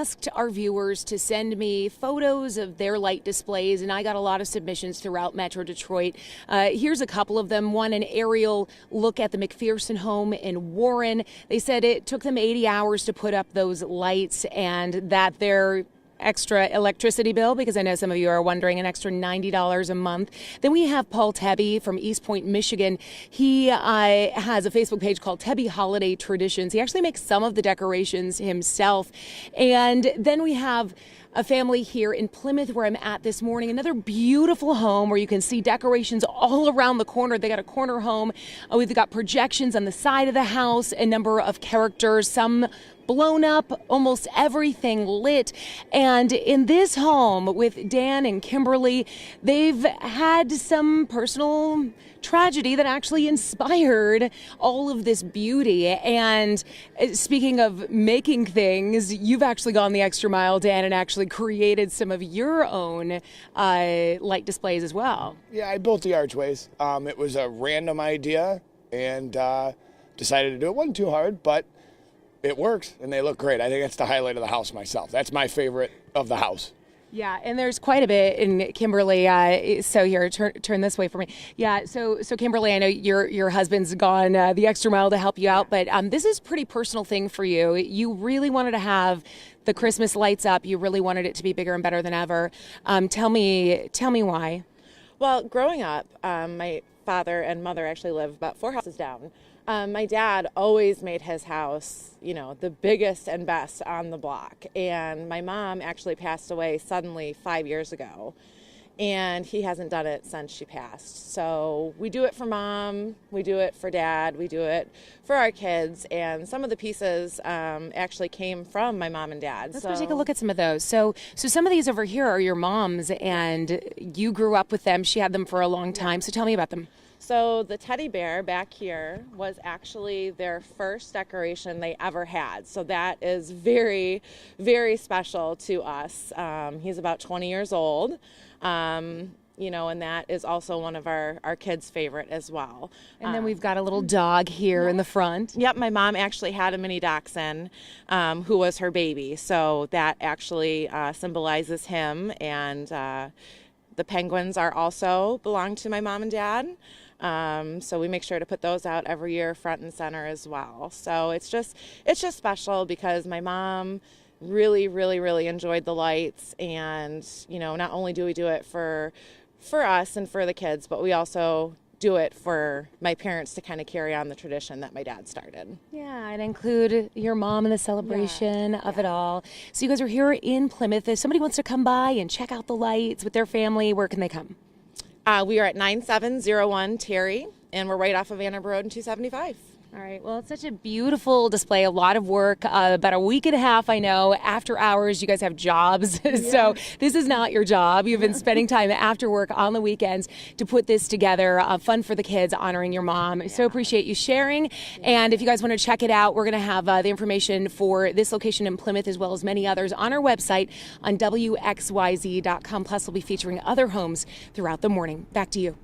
asked our viewers to send me photos of their light displays, and I got a lot of submissions throughout Metro Detroit. Here's a couple of them. One, an aerial look at the McPherson home in Warren. They said it took them 80 hours to put up those lights and that their extra electricity bill, because I know some of you are wondering, an extra $90 a month. Then we have Paul Tebby from East Point, Michigan. He has a Facebook page called Tebby Holiday Traditions. He actually makes some of the decorations himself. And then we have a family here in Plymouth where I'm at this morning. Another beautiful home where you can see decorations all around the corner. They got a corner home. We've got projections on the side of the house, a number of characters, some blown up, almost everything lit. And in this home with Dan and Kimberly, they've had some personal tragedy that actually inspired all of this beauty. And speaking of making things, you've actually gone the extra mile, Dan, and actually created some of your own light displays as well. Yeah, I built the archways. It was a random idea and decided to do it. It wasn't too hard, but it works and they look great. I think that's the highlight of the house myself. That's my favorite of the house. Yeah, and there's quite a bit in Kimberly. So here, turn this way for me. Yeah, so Kimberly, I know your husband's gone the extra mile to help you out, but this is a pretty personal thing for you. You really wanted to have the Christmas lights up. You really wanted it to be bigger and better than ever. Tell me why. Well, growing up, my father and mother actually lived about 4 houses down. My dad always made his house, the biggest and best on the block. And my mom actually passed away suddenly 5 years ago. And he hasn't done it since she passed. So we do it for Mom, we do it for Dad, we do it for our kids. And some of the pieces actually came from my mom and dad. Let's go take a look at some of those. So some of these over here are your mom's, and you grew up with them. She had them for a long time. So tell me about them. So the teddy bear back here was actually their first decoration they ever had. So that is very, very special to us. He's about 20 years old, and that is also one of our kids' favorite as well. And then we've got a little dog here in the front. Yep, my mom actually had a mini dachshund who was her baby. So that actually symbolizes him, and the penguins are also belong to my mom and dad. So we make sure to put those out every year front and center as well. So it's just special because my mom really, really, really enjoyed the lights. And, not only do we do it for us and for the kids, but we also do it for my parents to kind of carry on the tradition that my dad started. Yeah, and include your mom in the celebration of it all. So you guys are here in Plymouth. If somebody wants to come by and check out the lights with their family, where can they come? We are at 9701 Terry, and we're right off of Ann Arbor Road and 275. All right. Well, it's such a beautiful display, a lot of work, about a week and a half, I know. After hours, you guys have jobs. Yeah. So this is not your job. You've been spending time after work on the weekends to put this together. Fun for the kids, honoring your mom. So appreciate you sharing. And if you guys want to check it out, we're going to have the information for this location in Plymouth as well as many others on our website on WXYZ.com. Plus, we'll be featuring other homes throughout the morning. Back to you.